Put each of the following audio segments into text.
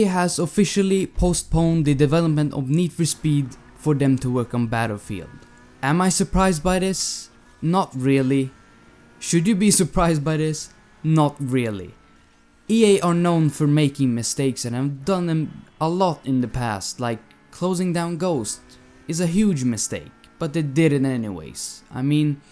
has officially postponed the development of Need for Speed for them to work on Battlefield. Am I surprised by this? Not really. Should you be surprised by this? Not really. EA are known for making mistakes and have done them a lot in the past, like closing down Ghost is a huge mistake, but they did it anyways. I mean,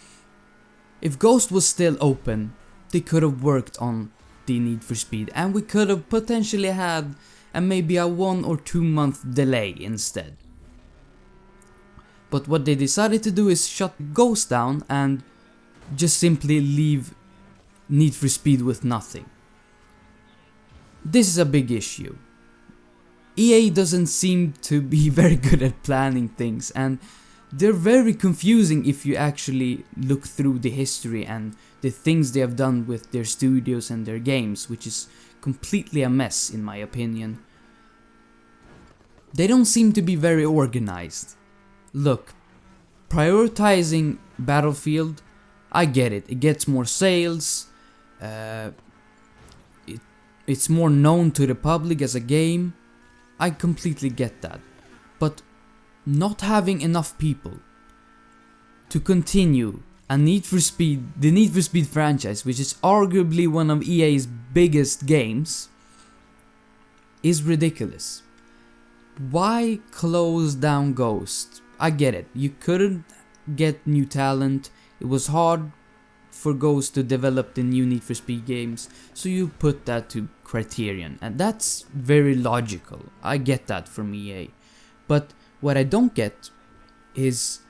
if Ghost was still open, they could have worked on the Need for Speed and we could have potentially had maybe a 1 or 2 month delay instead. But what they decided to do is shut Ghost down and just simply leave Need for Speed with nothing. This is a big issue. EA doesn't seem to be very good at planning things, and they're very confusing if you actually look through the history and the things they have done with their studios and their games, which is completely a mess in my opinion. They don't seem to be very organized. Look, prioritizing Battlefield, I get it. It gets more sales, it's more known to the public as a game. I completely get that. But not having enough people to continue the Need for Speed franchise, which is arguably one of EA's biggest games, is ridiculous. Why close down Ghost? I get it. You couldn't get new talent. It was hard for Ghost to develop the new Need for Speed games, so you put that to Criterion, and that's very logical. I get that from EA. But what I don't get is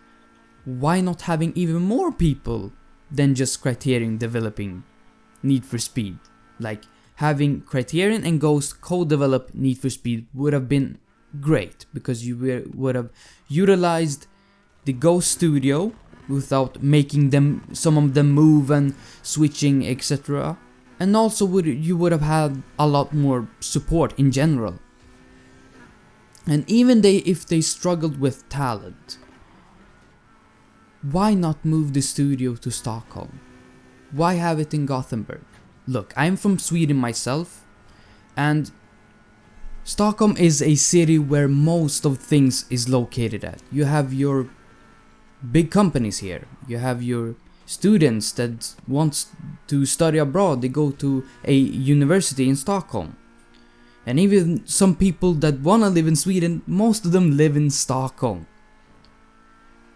why not having even more people than just Criterion developing Need for Speed. Like having Criterion and Ghost co-develop Need for Speed would have been great, because you would have utilized the Ghost studio without making some of them move and switching, etc. And also you would have had a lot more support in general. And even if they struggled with talent, why not move the studio to Stockholm? Why have it in Gothenburg? Look, I'm from Sweden myself, and Stockholm is a city where most of things is located at. You have your big companies here. You have your students that wants to study abroad. They go to a university in Stockholm. And even some people that wanna live in Sweden, most of them live in Stockholm.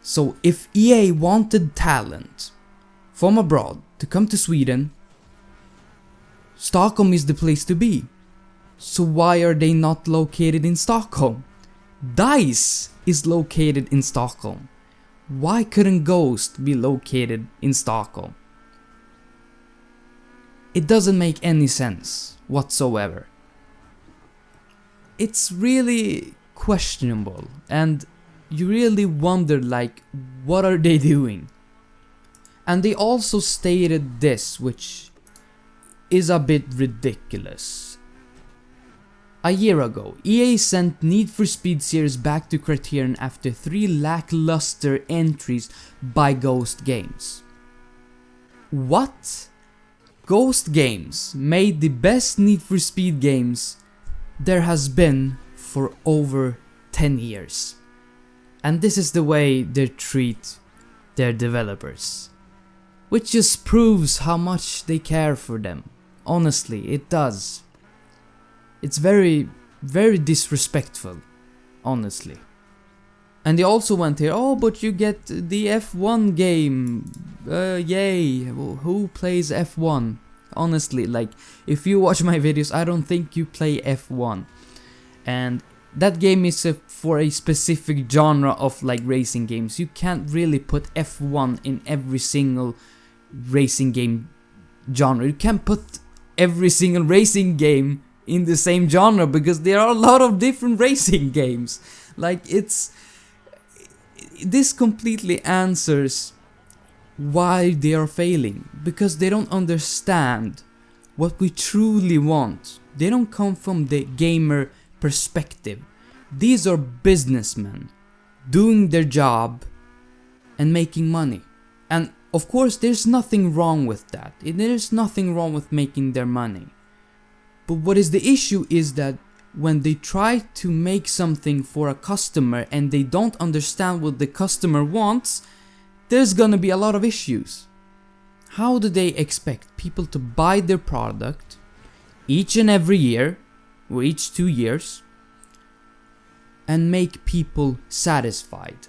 So if EA wanted talent from abroad to come to Sweden, Stockholm is the place to be. So why are they not located in Stockholm? DICE is located in Stockholm. Why couldn't Ghost be located in Stockholm? It doesn't make any sense whatsoever. It's really questionable, and you really wonder, like, what are they doing? And they also stated this, which is a bit ridiculous. A year ago, EA sent Need for Speed series back to Criterion after 3 lackluster entries by Ghost Games. What? Ghost Games made the best Need for Speed games there has been for over 10 years. And this is the way they treat their developers. Which just proves how much they care for them. Honestly, it does. It's very, very disrespectful, honestly. And they also went here, oh, but you get the F1 game, yay, who plays F1? Honestly, like, if you watch my videos, I don't think you play F1. And that game is for a specific genre of, like, racing games. You can't really put F1 in every single racing game genre. You can't put every single racing game in the same genre, because there are a lot of different racing games. Like, this completely answers why they are failing, because they don't understand what we truly want. They don't come from the gamer perspective. These are businessmen doing their job and making money. And of course, there's nothing wrong with that. There's nothing wrong with making their money. But what is the issue is that when they try to make something for a customer and they don't understand what the customer wants, there's gonna be a lot of issues. How do they expect people to buy their product each and every year, or each 2 years, and make people satisfied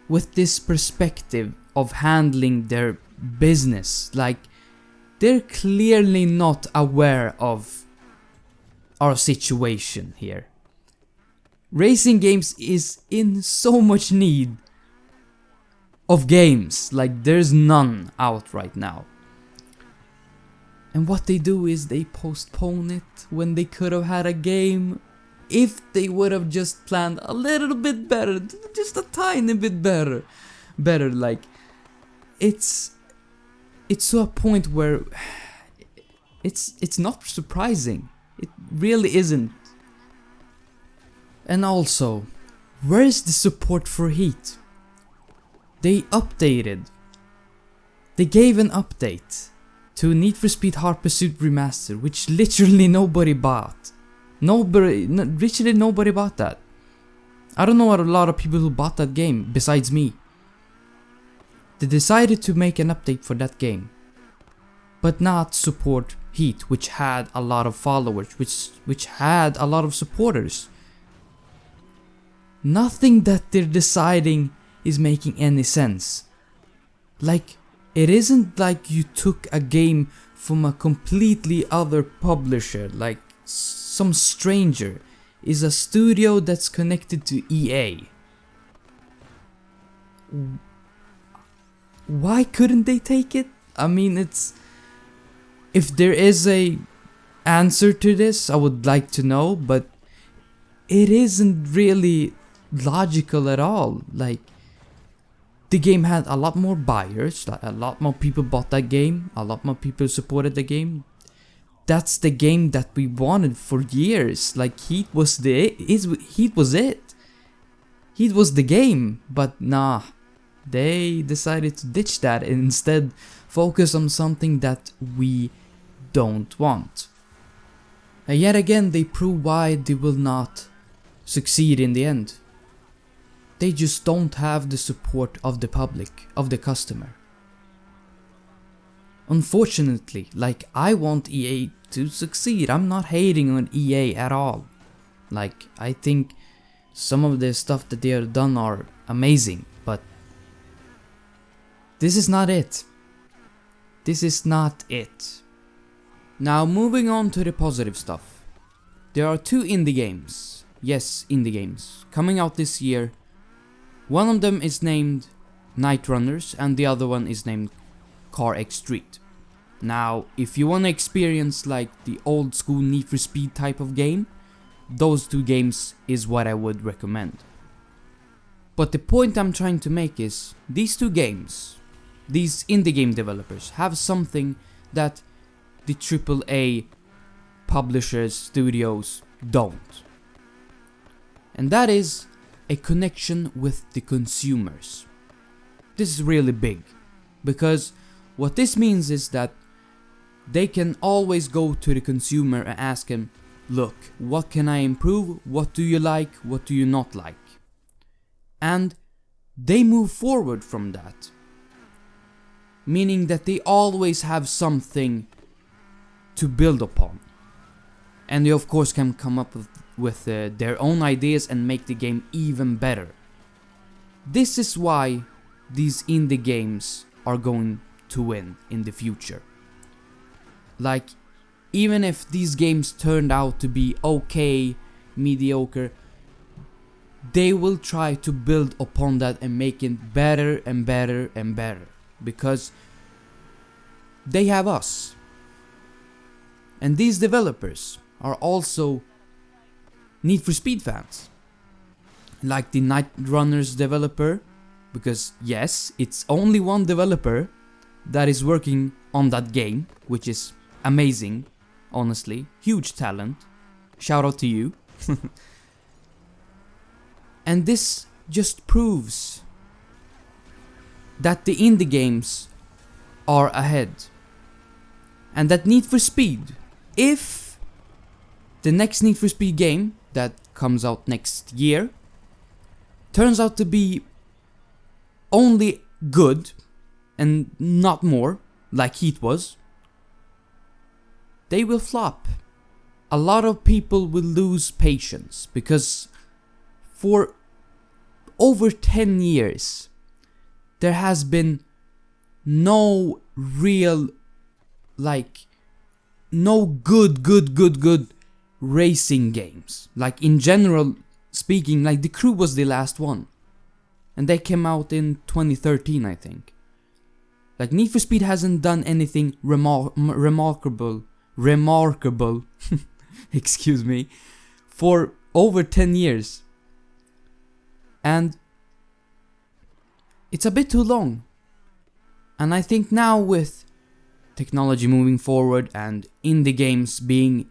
with this perspective of handling their business? Like, they're clearly not aware of our situation here. Racing games is in so much need of games, like there's none out right now. And what they do is they postpone it when they could have had a game. If they would have just planned a little bit better, just a tiny bit better, like, it's to a point where it's not surprising. It really isn't. And also, where is the support for Heat? They updated. They gave an update to Need for Speed Hot Pursuit Remastered, which literally nobody bought. Literally nobody bought that. I don't know a lot of people who bought that game besides me. They decided to make an update for that game, but not support Heat, which had a lot of followers, which had a lot of supporters. Nothing that they're deciding is making any sense. Like, it isn't like you took a game from a completely other publisher, like some stranger. Is a studio that's connected to EA. Why couldn't they take it? I mean, if there is a answer to this, I would like to know, but it isn't really logical at all. Like, the game had a lot more buyers, a lot more people bought that game, a lot more people supported the game. That's the game that we wanted for years. Like, Heat was it. Heat was the game, but nah. They decided to ditch that and instead focus on something that we don't want. And yet again, they prove why they will not succeed in the end. They just don't have the support of the public, of the customer. Unfortunately, like, I want EA to succeed. I'm not hating on EA at all. Like, I think some of the stuff that they have done are amazing, but this is not it. This is not it. Now, moving on to the positive stuff. There are 2 indie games. Yes, indie games. Coming out this year. One of them is named Night Runners and the other one is named Car X Street. Now, if you want to experience like the old school Need for Speed type of game, those 2 games is what I would recommend. But the point I'm trying to make is, these 2 games, these indie game developers have something that the AAA publishers, studios don't. And that is a connection with the consumers. This is really big, because what this means is that they can always go to the consumer and ask him, look, what can I improve? What do you like? What do you not like? And they move forward from that. Meaning that they always have something to build upon. And they of course can come up with their own ideas and make the game even better. This is why these indie games are going to win in the future. Like, even if these games turned out to be okay, mediocre, they will try to build upon that and make it better and better and better. Because they have us. And these developers are also Need for Speed fans. Like the Night Runners developer, because yes, it's only one developer that is working on that game, which is amazing, honestly. Huge talent. Shout out to you. And this just proves that the indie games are ahead. And that Need for Speed, if the next Need for Speed game that comes out next year turns out to be only good and not more, like Heat was, they will flop. A lot of people will lose patience because for over 10 years there has been no real, like, no good racing games. Like, in general speaking, like The Crew was the last one, and they came out in 2013, I think. Like, Need for Speed hasn't done anything remarkable excuse me, for over 10 years. And it's a bit too long. And I think now with technology moving forward and indie games being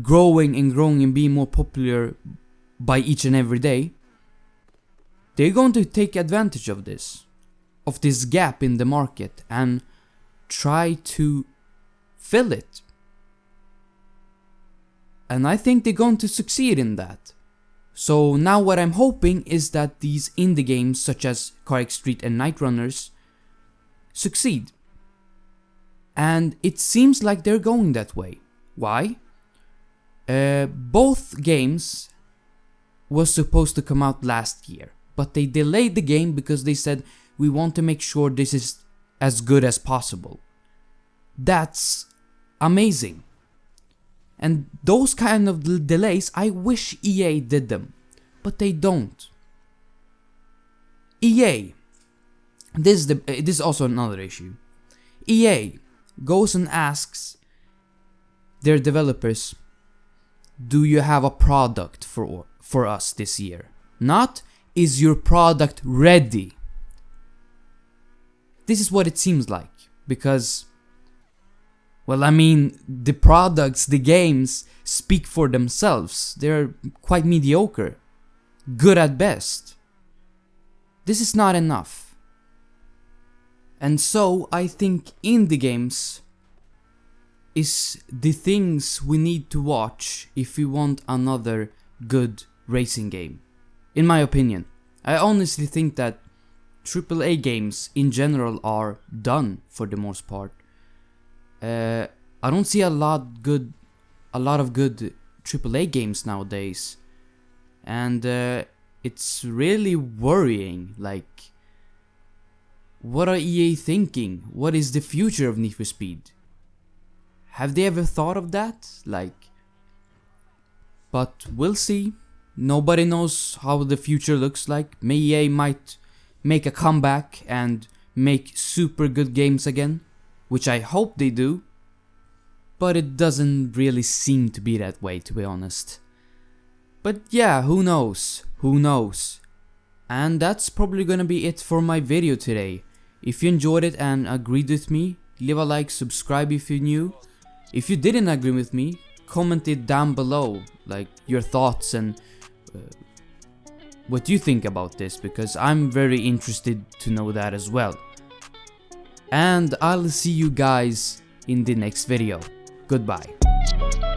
growing and being more popular by each and every day, they're going to take advantage of this gap in the market and try to fill it. And I think they're going to succeed in that. So now what I'm hoping is that these indie games such as CarX Street and Night Runners succeed. And it seems like they're going that way. Why? Both games was supposed to come out last year, but they delayed the game because they said we want to make sure this is as good as possible. That's amazing. And those kind of delays, I wish EA did them, but they don't. EA, this is also another issue. EA goes and asks their developers, do you have a product for us this year? Not, is your product ready? This is what it seems like, because, well, I mean, the products, the games speak for themselves. They're quite mediocre, good at best. This is not enough. And so I think indie games is the things we need to watch if we want another good racing game. In my opinion, I honestly think that AAA games in general are done for the most part. I don't see a lot of good AAA games nowadays, and it's really worrying. Like, what are EA thinking? What is the future of Need for Speed? Have they ever thought of that? But we'll see. Nobody knows how the future looks like. EA might make a comeback and make super good games again, which I hope they do, but it doesn't really seem to be that way, to be honest. But yeah, who knows? And that's probably gonna be it for my video today. If you enjoyed it and agreed with me, leave a like, subscribe if you're new. If you didn't agree with me, comment it down below, like your thoughts and what you think about this, because I'm very interested to know that as well. And I'll see you guys in the next video. Goodbye.